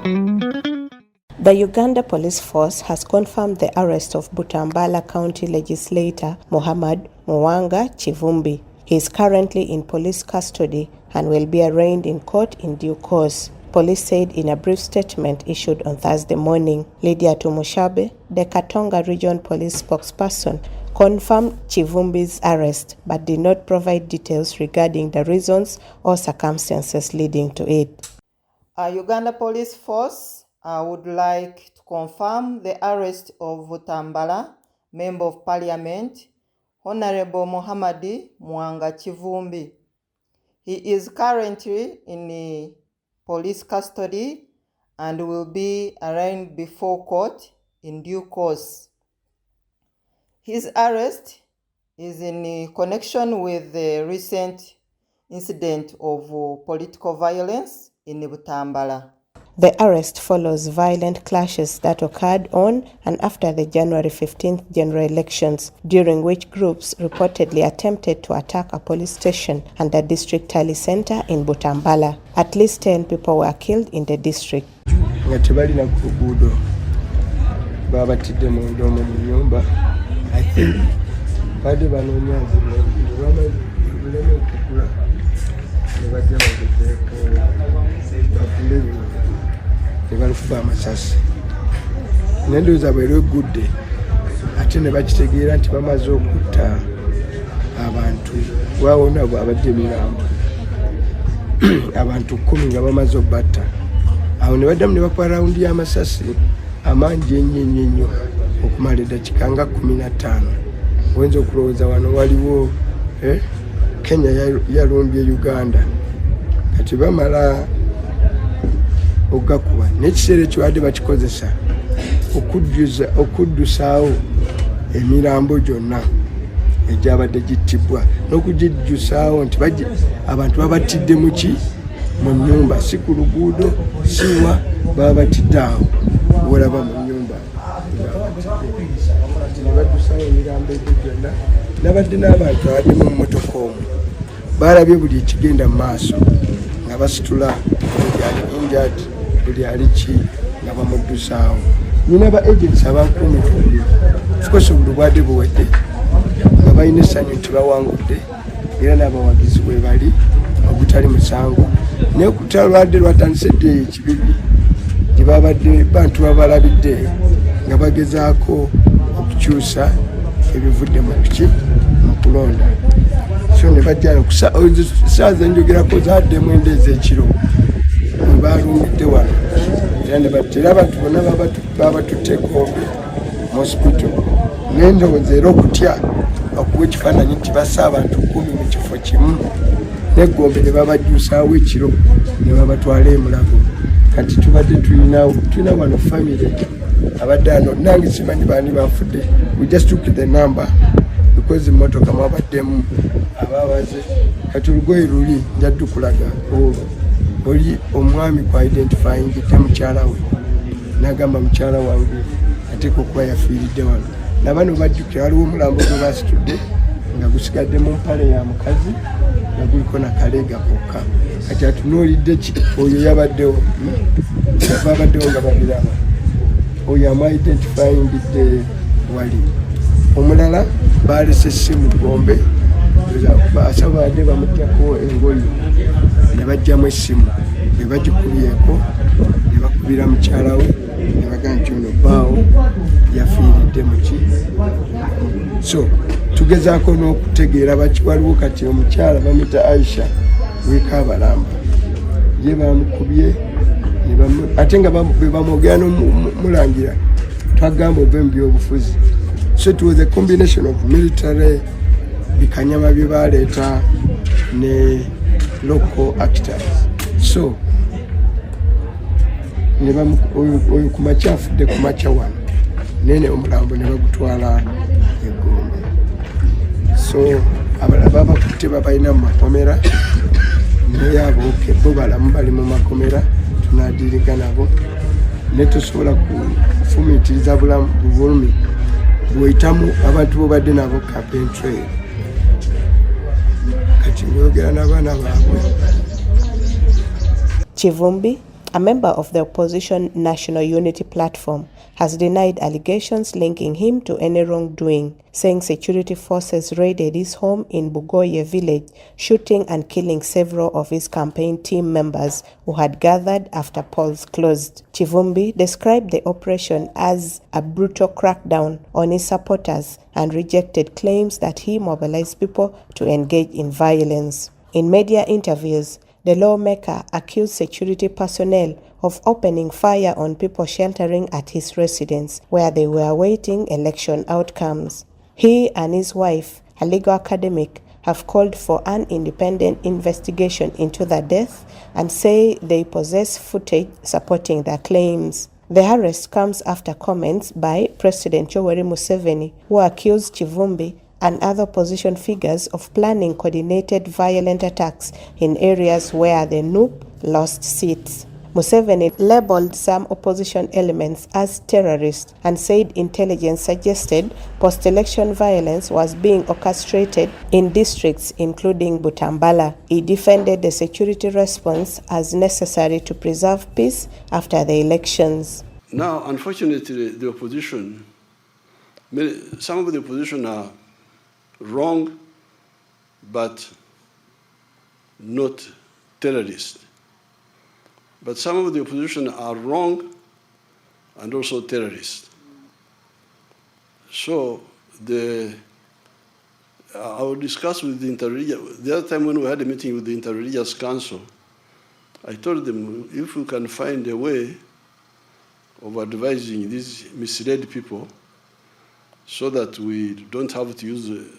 The Uganda Police Force has confirmed the arrest of Butambala County legislator Muwanga Kivumbi. He is currently in police custody and will be arraigned in court in due course, police said in a brief statement issued on Thursday morning. Lydia Tumushabe, the Katonga Region Police spokesperson, confirmed Kivumbi's arrest but did not provide details regarding the reasons or circumstances leading to it. Uganda Police Force would like to confirm the arrest of Butambala, Member of Parliament, Honorable Muwanga Kivumbi. He is currently in police custody and will be arraigned before court in due course. His arrest is in connection with the recent incident of political violence in Butambala. The arrest follows violent clashes that occurred on and after the January 15th general elections, during which groups reportedly attempted to attack a police station and the district tally center in Butambala. At least 10 people were killed in the district. I think nebalukuba amasasi nendoza bwere gudde ate ne bakitegeera nti bamaze okutta abantu wawona abadde mirambo abantu 10 nga bamaze okubatta awo ne baddamu ne bakola rawundi y'amasasi amangi ennyo okumala eddakiika nga 15 wenza okulowooza wano waliwo Kenya yalumbye Uganda kati bamala ogakuba n'ekiseera ekyo badde bakikozesa okuddusaawo emirambo gyonna egyabadde gittibwa n'okugijjusaawo nti abantu babatidde mu nnyumba si ku luguudo siwa baba batidde awo olaba mu nnyumba ne baddusaawo emirambo egyo gyonna nabadde n'abantu abadde mu mmotoka omwo balabye buli ekigenda mu maaso nga basitula buli ali injured buli ali ki nga bamuddusaawo nyina ba agents abankuumi tuli kikosa buli bwadde buwedde nga balina essanyu nti bawangudde era n'abawagizi bwe bali ogutali musango naye kutala lwadde lwatandise eddeeyo ekibibi gye babadde bantu babalabidde nga bagezaako okukyusa ebivudde mu kulonda so ne bajjana saa zenjogerako zaddemu enda ez'ekiro webalumidde wano era abantu bonna babatutte Gombe hospital nendowooza era okutya okuwa ekifaananyi nti bassa abantu 10 mu kifo kimu ne Gombe ne babajjuusaawo ekiro ne babatwala emulago kati tubadde tulina wano family abadde ano nange simanyi baani bafudde. We just took the number because emmotoka mwabaddemu ababaze kati olugoye luli njaddu kulaga oli omwami ku identifying mukyala we n'agamba mukyala wange ateeka okuba yafiiridde wano nabano bajjukira waliwo omulambo gwe basitudde nga gusigadde mu mpale ya mukazi nga guliko nakaleega kokka kati atunuulidde ki oyo yabaddewo babaddewo nga babiraba oyo amu identifying wali omulala balese essimu Gombe asaba badde bamuggyako engoye ne bajjamu essimu ne bagikubyeko ne bakubira mukyala we ne bagaa nti ono bbaawo yafiiridde muki so tugezaako n'okutegeera waliwo kati omukyala bamuyita Aisha wekaabalamba ye bamukubye ate nga bamwogera n'omulangira twagamba ove mu byobufuzi. So it was a combination of military bikanyama bye baleeta ne local actors. So oyo kumakya afudde kumakya wano nene omulambo ne bagutwala e Gombe. So abalala babakutte babalina mu makomera naye abooke bo balamu bali mu makomera tunadiiriga nabo ne tusobola kufumiitiriza bulumi bweyitamu abantu bobadde nabo campaign trail kati ngoyogera n'abaana baabwe. Kivumbi A member of the opposition National Unity Platform has denied allegations linking him to any wrongdoing, saying security forces raided his home in Bugoye village, shooting and killing several of his campaign team members who had gathered after polls closed. Kivumbi described the operation as a brutal crackdown on his supporters and rejected claims that he mobilized people to engage in violence. In media interviews, the lawmaker accused security personnel of opening fire on people sheltering at his residence, where they were awaiting election outcomes. He and his wife, a legal academic, have called for an independent investigation into the death and say they possess footage supporting their claims. The arrest comes after comments by President Yoweri Museveni, who accused Kivumbi and other opposition figures of planning coordinated violent attacks in areas where the NUP lost seats. Museveni labeled some opposition elements as terrorists and said intelligence suggested post-election violence was being orchestrated in districts including Butambala. He defended the security response as necessary to preserve peace after the elections. Now, unfortunately, the opposition, some of the opposition are wrong, but not terrorists. But some of the opposition are wrong and also terrorists. So I will discuss with the interreligious. The other time when we had a meeting with the Interreligious Council, I told them if we can find a way of advising these misled people so that we don't have to use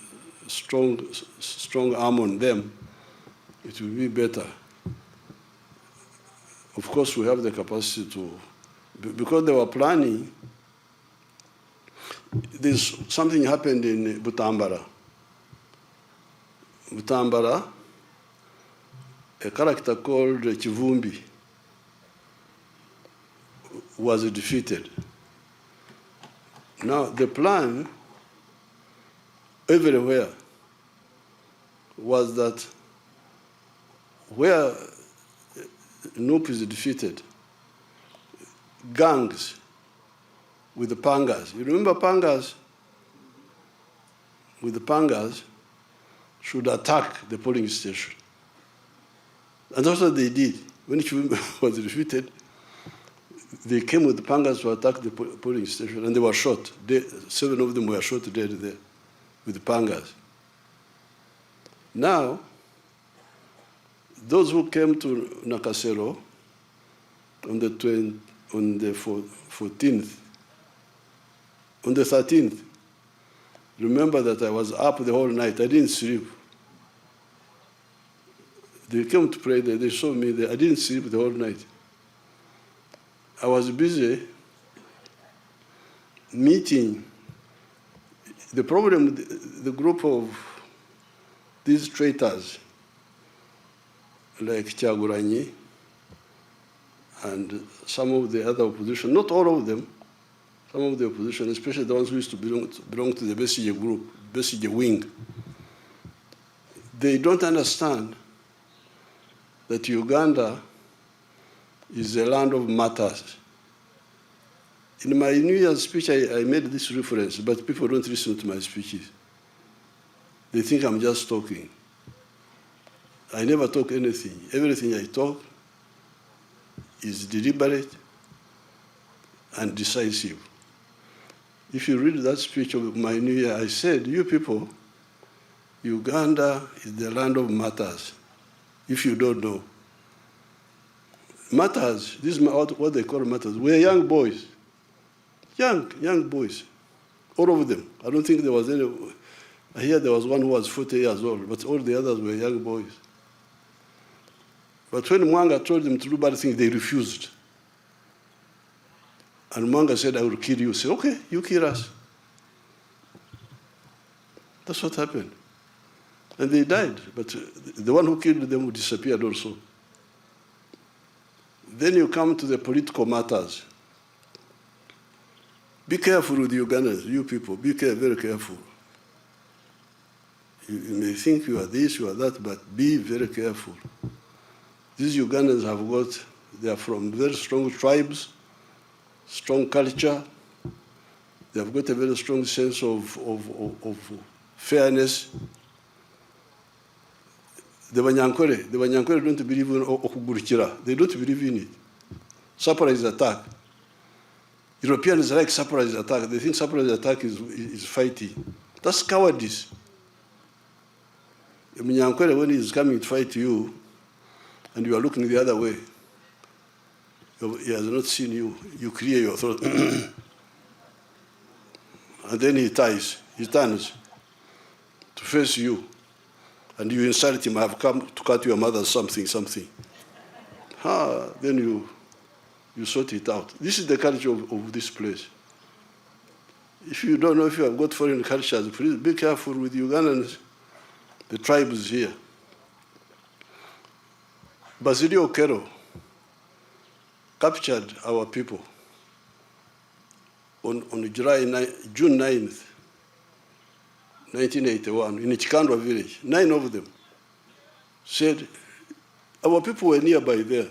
strong arm on them, it will be better. Of course, we have the capacity to, because they were planning, there's something happened in Butambala. Butambala, a character called Kivumbi was defeated. Now, the plan everywhere was that where NUP is defeated, gangs with the pangas. You remember pangas? With the pangas should attack the polling station. And that's what they did. When Kivumbi was defeated, they came with the pangas to attack the polling station, and they were shot. 7 of them were shot dead there with the pangas. Now, those who came to Nakasero on the 14th, on the 13th, remember that I was up the whole night. I didn't sleep. They came to pray there. They saw me there. I didn't sleep the whole night. I was busy meeting. The problem with the group of these traitors, like Kyagulanyi and some of the other opposition, not all of them, some of the opposition, especially the ones who used to belong to the Besigye group, Besigye wing, they don't understand that Uganda is a land of matters. In my New Year's speech, I made this reference, but people don't listen to my speeches. They think I'm just talking. I never talk anything. Everything I talk is deliberate and decisive. If you read that speech of my New Year, I said, you people, Uganda is the land of matters, if you don't know. Matters, this is what they call matters. We're young boys, young boys, all of them. I don't think there was any, I hear there was one who was 40 years old, but all the others were young boys. But when Muwanga told them to do bad things, they refused. And Muwanga said, I will kill you. Say, okay, you kill us. That's what happened. And they died, but the one who killed them disappeared also. Then you come to the political matters. Be careful with the Ugandans, you people, be very careful. You may think you are this, you are that, but be very careful. These Ugandans have got They are from very strong tribes, strong culture. They have got a very strong sense of fairness. The Banyankore don't believe in okugurukira. They don't believe in it. Surprise attack. Europeans like surprise attack. They think surprise attack is fighting. That's cowardice. The Banyankore, when he is coming to fight you, and you are looking the other way, he has not seen you. You clear your throat. And then he turns to face you. And you insult him, I have come to cut your mother something. Then you sort it out. This is the culture of this place. If you don't know if you have got foreign cultures, please be careful with Ugandans, the tribes here. Basilio Kero captured our people on June 9th, 1981, in Chikandwa village. 9 of them said, our people were nearby there.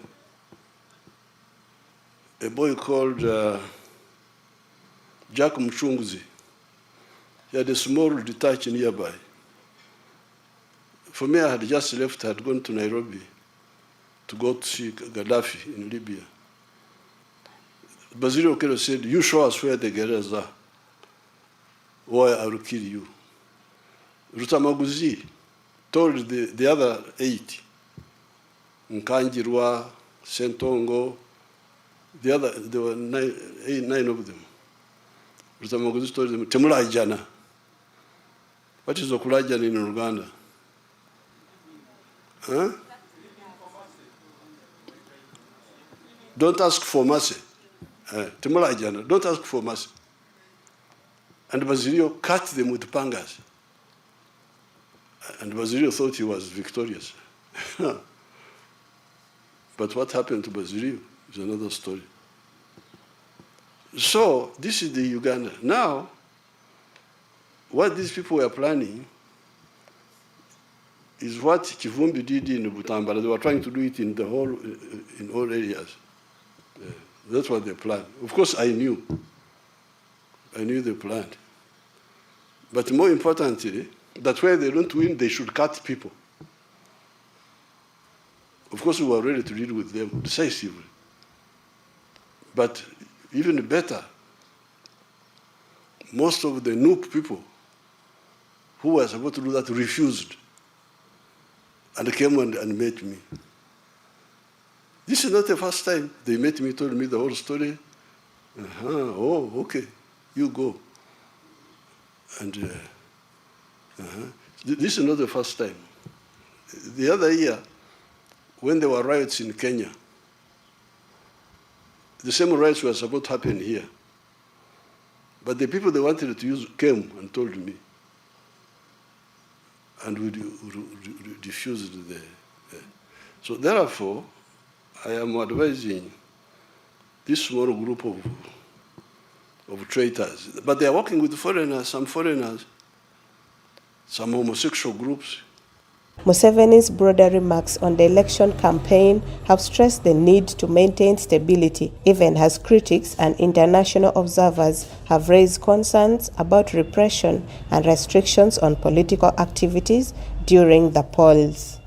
A boy called Jack Mchunguzi, he had a small detachment nearby. For me, I had just left, I had gone to Nairobi to go to see Gaddafi in Libya. Basilio Kero said, you show us where the guerrillas are, or I will kill you. Rutamaguzi told the other 8, Nkanjirwa, Sentongo, there were 9 of them. Rutamaguzi told them, Temulajana. What is Okulajana in Uganda? Huh? Don't ask for mercy. Temulajana, don't ask for mercy. And Basilio cut them with pangas. And Basilio thought he was victorious. But what happened to Basilio is another story. So this is the Uganda. Now, what these people were planning is what Kivumbi did in Butambala. They were trying to do it in all areas. That's what they planned. Of course, I knew they planned. But more importantly, that where they don't win, they should cut people. Of course, we were ready to deal with them decisively. But even better, most of the Nup people who were supposed to do that refused and came and met me. This is not the first time they met me, told me the whole story. Oh, okay, you go. And this is not the first time. The other year, when there were riots in Kenya, the same riots were supposed to happen here. But the people they wanted to use came and told me. And we refused the. So therefore, I am advising this small group of traitors. But they are working with foreigners, some homosexual groups. Museveni's broader remarks on the election campaign have stressed the need to maintain stability, even as critics and international observers have raised concerns about repression and restrictions on political activities during the polls.